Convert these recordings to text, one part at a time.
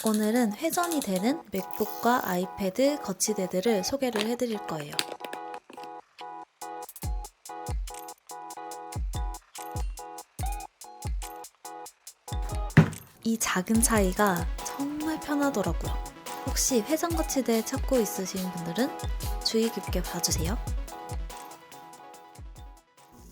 오늘은 회전이 되는 맥북과 아이패드 거치대들을 소개를 해드릴 거예요. 이 작은 차이가 정말 편하더라고요. 혹시 회전 거치대 찾고 있으신 분들은 주의 깊게 봐주세요.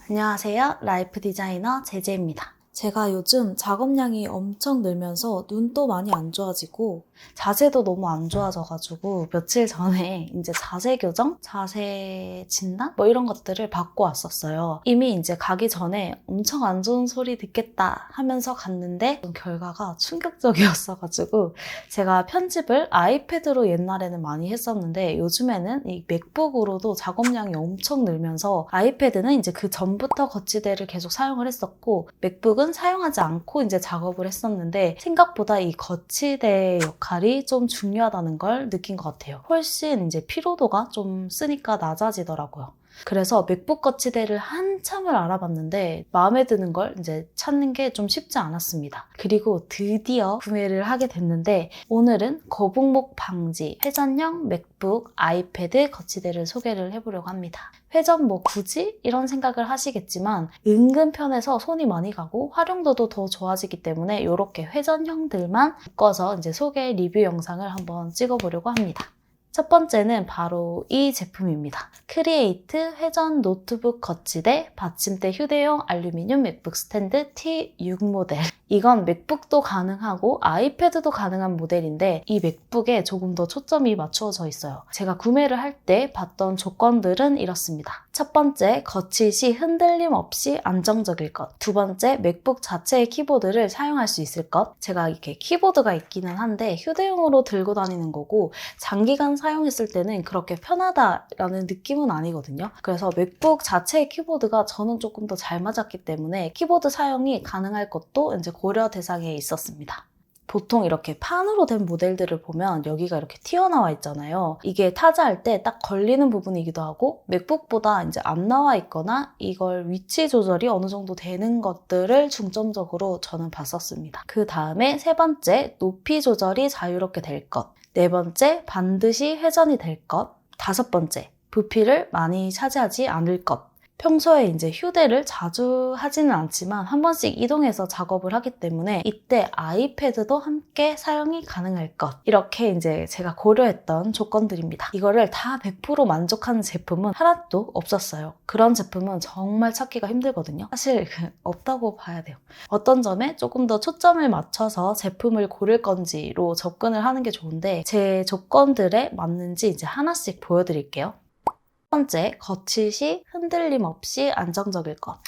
안녕하세요. 라이프 디자이너 제제입니다. 제가 요즘 작업량이 엄청 늘면서 눈도 많이 안 좋아지고 자세도 너무 안 좋아져가지고 며칠 전에 이제 자세 교정, 자세 진단 뭐 이런 것들을 받고 왔었어요. 이미 이제 가기 전에 엄청 안 좋은 소리 듣겠다 하면서 갔는데 결과가 충격적이었어가지고 제가 편집을 아이패드로 옛날에는 많이 했었는데 요즘에는 이 맥북으로도 작업량이 엄청 늘면서 아이패드는 이제 그 전부터 거치대를 계속 사용을 했었고 맥북은 사용하지 않고 이제 작업을 했었는데 생각보다 이 거치대의 역할이 좀 중요하다는 걸 느낀 것 같아요. 훨씬 이제 피로도가 좀 쓰니까 낮아지더라고요. 그래서 맥북 거치대를 한참을 알아봤는데 마음에 드는 걸 이제 찾는 게 좀 쉽지 않았습니다. 그리고 드디어 구매를 하게 됐는데 오늘은 거북목 방지 회전형 맥북 아이패드 거치대를 소개를 해보려고 합니다. 회전 뭐 굳이? 이런 생각을 하시겠지만 은근 편해서 손이 많이 가고 활용도도 더 좋아지기 때문에 이렇게 회전형들만 묶어서 이제 소개 리뷰 영상을 한번 찍어보려고 합니다. 첫 번째는 바로 이 제품입니다. 크리에이트 회전 노트북 거치대 받침대 휴대용 알루미늄 맥북 스탠드 T6 모델. 이건 맥북도 가능하고 아이패드도 가능한 모델인데 이 맥북에 조금 더 초점이 맞추어져 있어요. 제가 구매를 할 때 봤던 조건들은 이렇습니다. 첫 번째, 거칠 시 흔들림 없이 안정적일 것. 두 번째, 맥북 자체의 키보드를 사용할 수 있을 것. 제가 이렇게 키보드가 있기는 한데 휴대용으로 들고 다니는 거고 장기간 사용했을 때는 그렇게 편하다라는 느낌은 아니거든요. 그래서 맥북 자체의 키보드가 저는 조금 더 잘 맞았기 때문에 키보드 사용이 가능할 것도 이제 고려 대상에 있었습니다. 보통 이렇게 판으로 된 모델들을 보면 여기가 이렇게 튀어나와 있잖아요. 이게 타자할 때 딱 걸리는 부분이기도 하고 맥북보다 이제 안 나와 있거나 이걸 위치 조절이 어느 정도 되는 것들을 중점적으로 저는 봤었습니다. 그 다음에 세 번째, 높이 조절이 자유롭게 될 것. 네 번째, 반드시 회전이 될 것. 다섯 번째, 부피를 많이 차지하지 않을 것. 평소에 이제 휴대를 자주 하지는 않지만 한 번씩 이동해서 작업을 하기 때문에 이때 아이패드도 함께 사용이 가능할 것. 이렇게 이제 제가 고려했던 조건들입니다. 이거를 다 100% 만족하는 제품은 하나도 없었어요. 그런 제품은 정말 찾기가 힘들거든요. 사실 없다고 봐야 돼요. 어떤 점에 조금 더 초점을 맞춰서 제품을 고를 건지로 접근을 하는 게 좋은데 제 조건들에 맞는지 이제 하나씩 보여드릴게요. 첫 번째, 거칠 시 흔들림 없이 안정적일 것.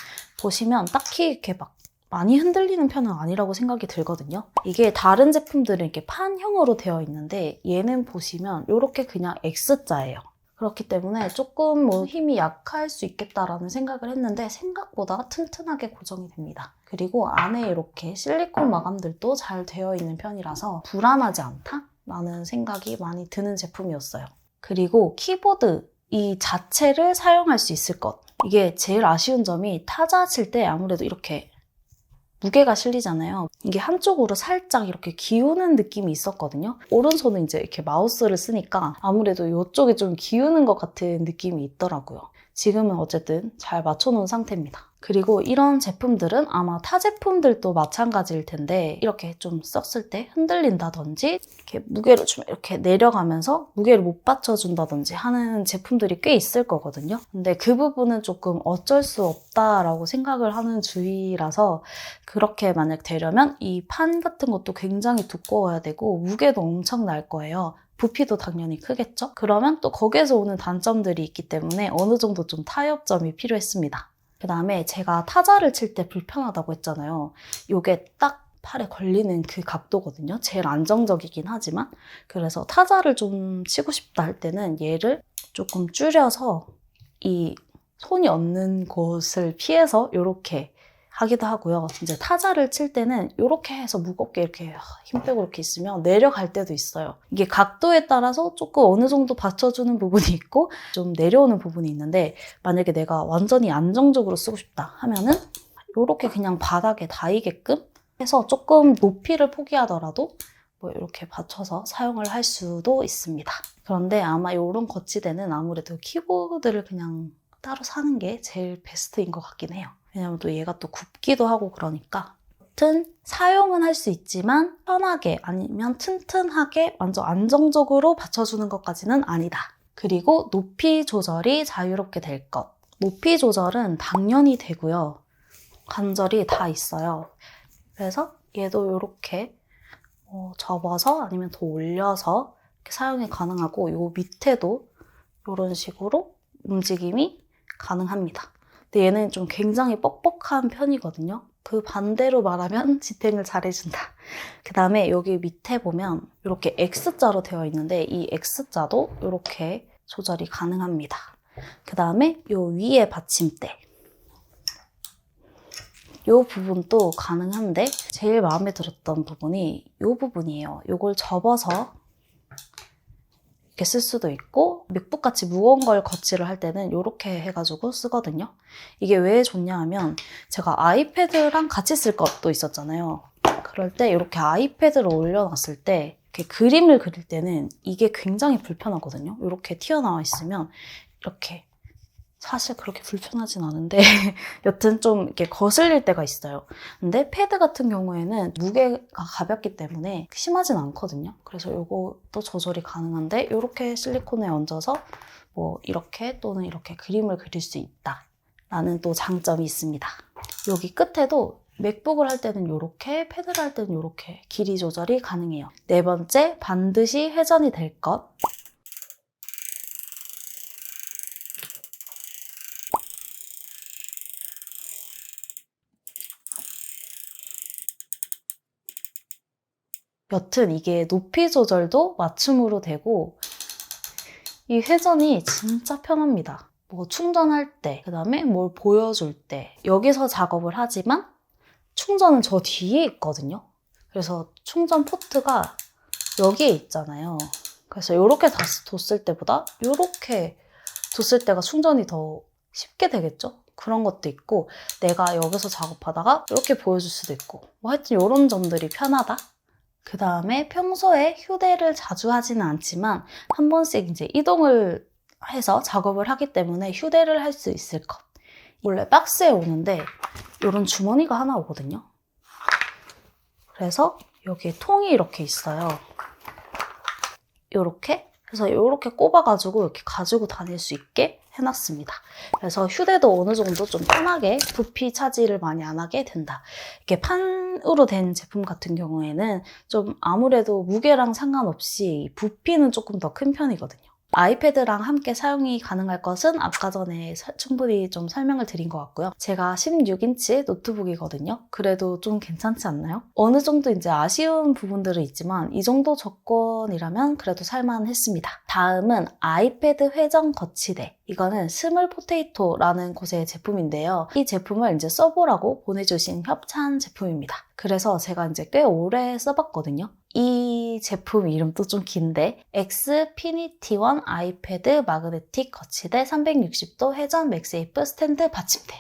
보시면 딱히 이렇게 막 많이 흔들리는 편은 아니라고 생각이 들거든요. 이게 다른 제품들은 이렇게 판형으로 되어 있는데 얘는 보시면 이렇게 그냥 X자예요. 그렇기 때문에 조금 뭐 힘이 약할 수 있겠다라는 생각을 했는데 생각보다 튼튼하게 고정이 됩니다. 그리고 안에 이렇게 실리콘 마감들도 잘 되어 있는 편이라서 불안하지 않다라는 생각이 많이 드는 제품이었어요. 그리고 키보드 이 자체를 사용할 수 있을 것. 이게 제일 아쉬운 점이 타자 칠 때 아무래도 이렇게 무게가 실리잖아요. 이게 한쪽으로 살짝 이렇게 기우는 느낌이 있었거든요. 오른손은 이제 이렇게 마우스를 쓰니까 아무래도 이쪽이 좀 기우는 것 같은 느낌이 있더라고요. 지금은 어쨌든 잘 맞춰놓은 상태입니다. 그리고 이런 제품들은 아마 타 제품들도 마찬가지일 텐데 이렇게 좀 썼을 때 흔들린다든지 이렇게 무게를 좀 이렇게 내려가면서 무게를 못 받쳐준다든지 하는 제품들이 꽤 있을 거거든요. 근데 그 부분은 조금 어쩔 수 없다라고 생각을 하는 주의라서 그렇게 만약 되려면 이 판 같은 것도 굉장히 두꺼워야 되고 무게도 엄청 날 거예요. 부피도 당연히 크겠죠? 그러면 또 거기에서 오는 단점들이 있기 때문에 어느 정도 좀 타협점이 필요했습니다. 그 다음에 제가 타자를 칠 때 불편하다고 했잖아요. 이게 딱 팔에 걸리는 그 각도거든요. 제일 안정적이긴 하지만 그래서 타자를 좀 치고 싶다 할 때는 얘를 조금 줄여서 이 손이 얹는 곳을 피해서 이렇게 하기도 하고요. 이제 타자를 칠 때는 이렇게 해서 무겁게 이렇게 힘 빼고 이렇게 있으면 내려갈 때도 있어요. 이게 각도에 따라서 조금 어느 정도 받쳐주는 부분이 있고 좀 내려오는 부분이 있는데 만약에 내가 완전히 안정적으로 쓰고 싶다 하면은 이렇게 그냥 바닥에 닿이게끔 해서 조금 높이를 포기하더라도 뭐 이렇게 받쳐서 사용을 할 수도 있습니다. 그런데 아마 이런 거치대는 아무래도 키보드를 그냥 따로 사는 게 제일 베스트인 것 같긴 해요. 왜냐면 또 얘가 또 굽기도 하고 그러니까. 아무튼 사용은 할 수 있지만 편하게 아니면 튼튼하게 완전 안정적으로 받쳐주는 것까지는 아니다. 그리고 높이 조절이 자유롭게 될 것. 높이 조절은 당연히 되고요. 관절이 다 있어요. 그래서 얘도 이렇게 접어서 아니면 더 올려서 이렇게 사용이 가능하고 요 밑에도 이런 식으로 움직임이 가능합니다. 근데 얘는 좀 굉장히 뻑뻑한 편이거든요. 그 반대로 말하면 지탱을 잘해준다. 그 다음에 여기 밑에 보면 이렇게 X자로 되어 있는데 이 X자도 이렇게 조절이 가능합니다. 그 다음에 요 위에 받침대. 이 부분도 가능한데 제일 마음에 들었던 부분이 이 부분이에요. 이걸 접어서 이렇게 쓸 수도 있고 맥북같이 무거운 걸 거치를 할 때는 이렇게 해가지고 쓰거든요. 이게 왜 좋냐 하면 제가 아이패드랑 같이 쓸 것도 있었잖아요. 그럴 때 이렇게 아이패드를 올려놨을 때 이렇게 그림을 그릴 때는 이게 굉장히 불편하거든요. 이렇게 튀어나와 있으면 이렇게 사실 그렇게 불편하진 않은데 여튼 좀 이렇게 거슬릴 때가 있어요. 근데 패드 같은 경우에는 무게가 가볍기 때문에 심하진 않거든요. 그래서 이것도 조절이 가능한데 이렇게 실리콘에 얹어서 뭐 이렇게 또는 이렇게 그림을 그릴 수 있다 라는 또 장점이 있습니다. 여기 끝에도 맥북을 할 때는 이렇게, 패드를 할 때는 이렇게 길이 조절이 가능해요. 네 번째, 반드시 회전이 될 것. 여튼 이게 높이 조절도 맞춤으로 되고 이 회전이 진짜 편합니다. 뭐 충전할 때, 그 다음에 뭘 보여줄 때 여기서 작업을 하지만 충전은 저 뒤에 있거든요. 그래서 충전 포트가 여기에 있잖아요. 그래서 이렇게 뒀을 때보다 이렇게 뒀을 때가 충전이 더 쉽게 되겠죠? 그런 것도 있고 내가 여기서 작업하다가 이렇게 보여줄 수도 있고 뭐 하여튼 이런 점들이 편하다? 그 다음에 평소에 휴대를 자주 하지는 않지만 한 번씩 이제 이동을 해서 작업을 하기 때문에 휴대를 할 수 있을 것. 원래 박스에 오는데 이런 주머니가 하나 오거든요. 그래서 여기에 통이 이렇게 있어요. 이렇게. 그래서 이렇게 꼽아가지고 이렇게 가지고 다닐 수 있게 해놨습니다. 그래서 휴대도 어느 정도 좀 편하게 부피 차지를 많이 안 하게 된다. 이렇게 판으로 된 제품 같은 경우에는 좀 아무래도 무게랑 상관없이 부피는 조금 더 큰 편이거든요. 아이패드랑 함께 사용이 가능할 것은 아까 전에 충분히 좀 설명을 드린 것 같고요. 제가 16인치 노트북이거든요. 그래도 좀 괜찮지 않나요? 어느 정도 이제 아쉬운 부분들은 있지만 이 정도 조건이라면 그래도 살만했습니다. 다음은 아이패드 회전 거치대. 이거는 스몰 포테이토라는 곳의 제품인데요. 이 제품을 이제 써보라고 보내주신 협찬 제품입니다. 그래서 제가 이제 꽤 오래 써봤거든요. 이 제품 이름도 좀 긴데 엑스피니티1 아이패드 마그네틱 거치대 360도 회전 맥세이프 스탠드 받침대.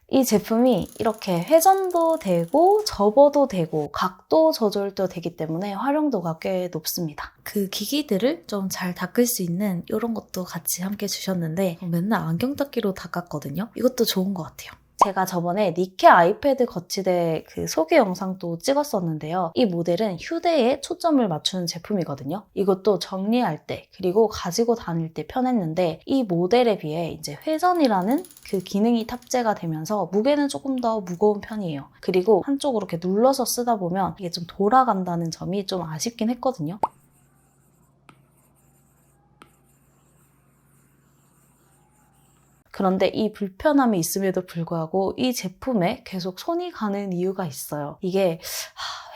이 제품이 이렇게 회전도 되고 접어도 되고 각도 조절도 되기 때문에 활용도가 꽤 높습니다. 그 기기들을 좀 잘 닦을 수 있는 이런 것도 같이 함께 주셨는데 맨날 안경 닦기로 닦았거든요. 이것도 좋은 것 같아요. 제가 저번에 니케 아이패드 거치대 그 소개 영상도 찍었었는데요. 이 모델은 휴대에 초점을 맞추는 제품이거든요. 이것도 정리할 때 그리고 가지고 다닐 때 편했는데 이 모델에 비해 이제 회전이라는 그 기능이 탑재가 되면서 무게는 조금 더 무거운 편이에요. 그리고 한쪽으로 이렇게 눌러서 쓰다 보면 이게 좀 돌아간다는 점이 좀 아쉽긴 했거든요. 그런데 이 불편함이 있음에도 불구하고 이 제품에 계속 손이 가는 이유가 있어요. 이게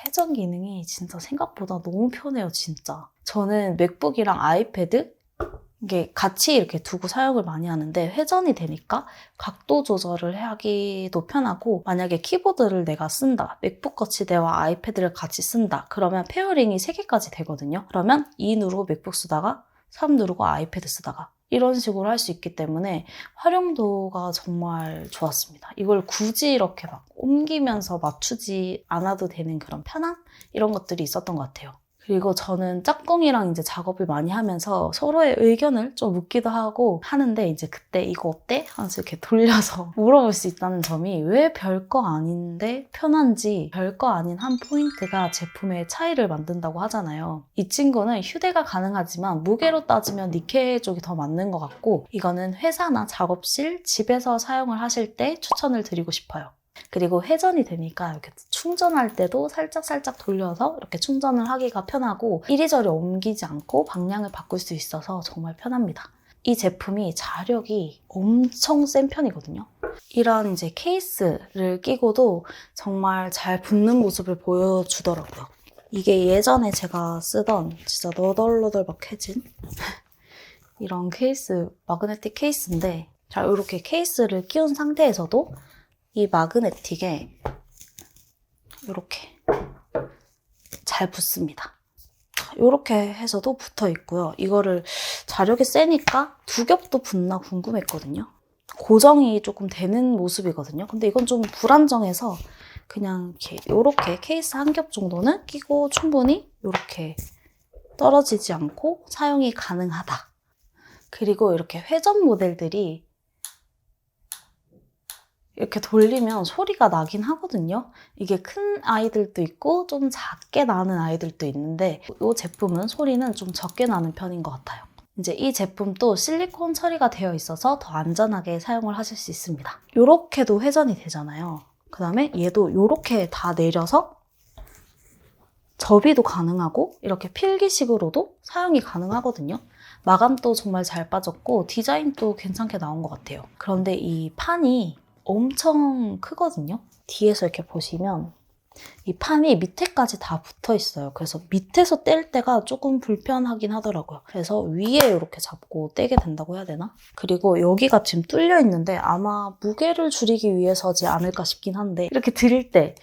회전 기능이 진짜 생각보다 너무 편해요, 진짜. 저는 맥북이랑 아이패드 이게 같이 이렇게 두고 사용을 많이 하는데 회전이 되니까 각도 조절을 하기도 편하고 만약에 키보드를 내가 쓴다, 맥북 거치대와 아이패드를 같이 쓴다 그러면 페어링이 3개까지 되거든요. 그러면 2 누르고 맥북 쓰다가 3 누르고 아이패드 쓰다가 이런 식으로 할 수 있기 때문에 활용도가 정말 좋았습니다. 이걸 굳이 이렇게 막 옮기면서 맞추지 않아도 되는 그런 편함? 이런 것들이 있었던 것 같아요. 그리고 저는 짝꿍이랑 이제 작업을 많이 하면서 서로의 의견을 좀 묻기도 하고 하는데 이제 그때 이거 어때? 하면서 이렇게 돌려서 물어볼 수 있다는 점이 왜 별거 아닌데 편한지, 별거 아닌 한 포인트가 제품의 차이를 만든다고 하잖아요. 이 친구는 휴대가 가능하지만 무게로 따지면 니케 쪽이 더 맞는 것 같고 이거는 회사나 작업실, 집에서 사용을 하실 때 추천을 드리고 싶어요. 그리고 회전이 되니까 이렇게 충전할 때도 살짝 돌려서 이렇게 충전을 하기가 편하고 이리저리 옮기지 않고 방향을 바꿀 수 있어서 정말 편합니다. 이 제품이 자력이 엄청 센 편이거든요. 이런 이제 케이스를 끼고도 정말 잘 붙는 모습을 보여주더라고요. 이게 예전에 제가 쓰던 진짜 너덜너덜막해진 이런 케이스, 마그네틱 케이스인데 자, 이렇게 케이스를 끼운 상태에서도 이 마그네틱에 이렇게 잘 붙습니다. 이렇게 해서도 붙어 있고요. 이거를 자력이 세니까 두 겹도 붙나 궁금했거든요. 고정이 조금 되는 모습이거든요. 근데 이건 좀 불안정해서 그냥 이렇게 케이스 한 겹 정도는 끼고 충분히 이렇게 떨어지지 않고 사용이 가능하다. 그리고 이렇게 회전 모델들이 이렇게 돌리면 소리가 나긴 하거든요. 이게 큰 아이들도 있고 좀 작게 나는 아이들도 있는데 이 제품은 소리는 좀 적게 나는 편인 것 같아요. 이제 이 제품도 실리콘 처리가 되어 있어서 더 안전하게 사용을 하실 수 있습니다. 이렇게도 회전이 되잖아요. 그 다음에 얘도 이렇게 다 내려서 접이도 가능하고 이렇게 필기식으로도 사용이 가능하거든요. 마감도 정말 잘 빠졌고 디자인도 괜찮게 나온 것 같아요. 그런데 이 판이 엄청 크거든요. 뒤에서 이렇게 보시면 이 판이 밑에까지 다 붙어 있어요. 그래서 밑에서 뗄 때가 조금 불편하긴 하더라고요. 그래서 위에 이렇게 잡고 떼게 된다고 해야 되나? 그리고 여기가 지금 뚫려 있는데 아마 무게를 줄이기 위해서지 않을까 싶긴 한데 이렇게 들 때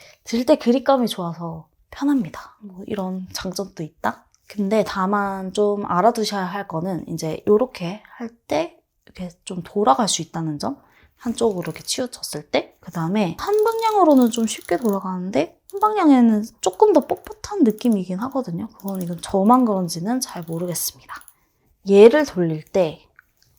그립감이 좋아서 편합니다. 뭐 이런 장점도 있다. 근데 다만 좀 알아두셔야 할 거는 이제 이렇게 할 때 이렇게 좀 돌아갈 수 있다는 점. 한쪽으로 이렇게 치우쳤을 때 그 다음에 한 방향으로는 좀 쉽게 돌아가는데 한 방향에는 조금 더 뻣뻣한 느낌이긴 하거든요. 이건 저만 그런지는 잘 모르겠습니다. 얘를 돌릴 때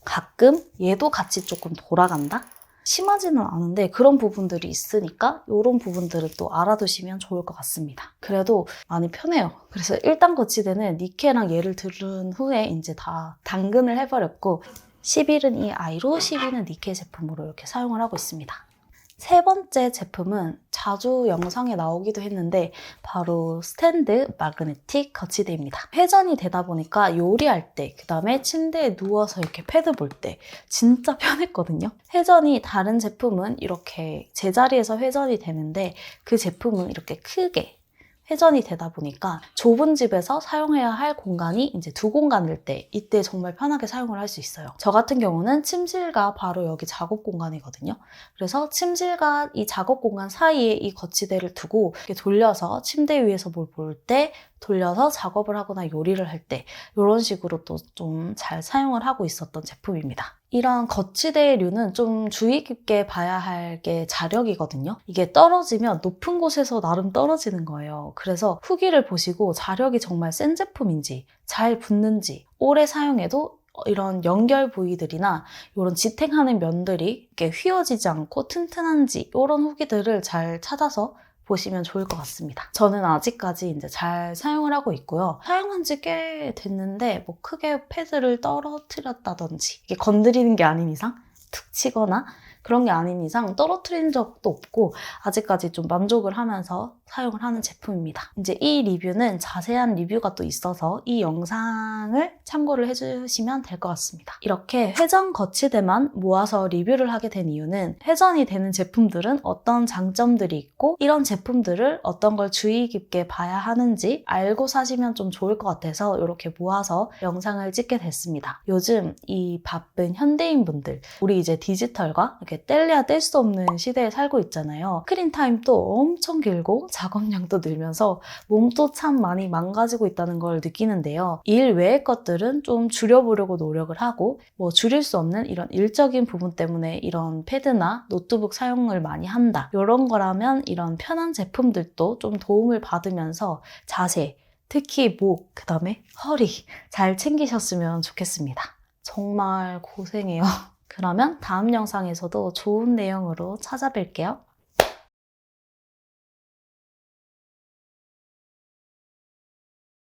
가끔 얘도 같이 조금 돌아간다? 심하지는 않은데 그런 부분들이 있으니까 이런 부분들을 또 알아두시면 좋을 것 같습니다. 그래도 많이 편해요. 그래서 1단 거치대는 니케랑 얘를 들은 후에 이제 다 당근을 해버렸고 10일은 이 아이로 10일은 니케 제품으로 이렇게 사용을 하고 있습니다. 세 번째 제품은 자주 영상에 나오기도 했는데 바로 스탠드 마그네틱 거치대입니다. 회전이 되다 보니까 요리할 때, 그 다음에 침대에 누워서 이렇게 패드 볼 때 진짜 편했거든요. 회전이 다른 제품은 이렇게 제자리에서 회전이 되는데 그 제품은 이렇게 크게 회전이 되다 보니까 좁은 집에서 사용해야 할 공간이 이제 두 공간일 때 이때 정말 편하게 사용을 할 수 있어요. 저 같은 경우는 침실과 바로 여기 작업 공간이거든요. 그래서 침실과 이 작업 공간 사이에 이 거치대를 두고 이렇게 돌려서 침대 위에서 뭘 볼 때 돌려서 작업을 하거나 요리를 할 때 이런 식으로 또 좀 잘 사용을 하고 있었던 제품입니다. 이런 거치대류는 좀 주의 깊게 봐야 할 게 자력이거든요. 이게 떨어지면 높은 곳에서 나름 떨어지는 거예요. 그래서 후기를 보시고 자력이 정말 센 제품인지 잘 붙는지 오래 사용해도 이런 연결 부위들이나 이런 지탱하는 면들이 이렇게 휘어지지 않고 튼튼한지 이런 후기들을 잘 찾아서 보시면 좋을 것 같습니다. 저는 아직까지 이제 잘 사용을 하고 있고요. 사용한 지 꽤 됐는데 뭐 크게 패드를 떨어뜨렸다든지 이게 건드리는 게 아닌 이상 툭 치거나 그런 게 아닌 이상 떨어뜨린 적도 없고 아직까지 좀 만족을 하면서 사용을 하는 제품입니다. 이제 이 리뷰는 자세한 리뷰가 또 있어서 이 영상을 참고를 해주시면 될 것 같습니다. 이렇게 회전 거치대만 모아서 리뷰를 하게 된 이유는 회전이 되는 제품들은 어떤 장점들이 있고 이런 제품들을 어떤 걸 주의 깊게 봐야 하는지 알고 사시면 좀 좋을 것 같아서 이렇게 모아서 영상을 찍게 됐습니다. 요즘 이 바쁜 현대인분들, 우리 이제 디지털과 이렇게 이렇게 뗄래야 뗄 수 없는 시대에 살고 있잖아요. 스크린 타임도 엄청 길고 작업량도 늘면서 몸도 참 많이 망가지고 있다는 걸 느끼는데요. 일 외의 것들은 좀 줄여보려고 노력을 하고 줄일 수 없는 이런 일적인 부분 때문에 이런 패드나 노트북 사용을 많이 한다. 이런 거라면 이런 편한 제품들도 좀 도움을 받으면서 자세, 특히 목, 그 다음에 허리 잘 챙기셨으면 좋겠습니다. 정말 고생해요. 그러면 다음 영상에서도 좋은 내용으로 찾아뵐게요.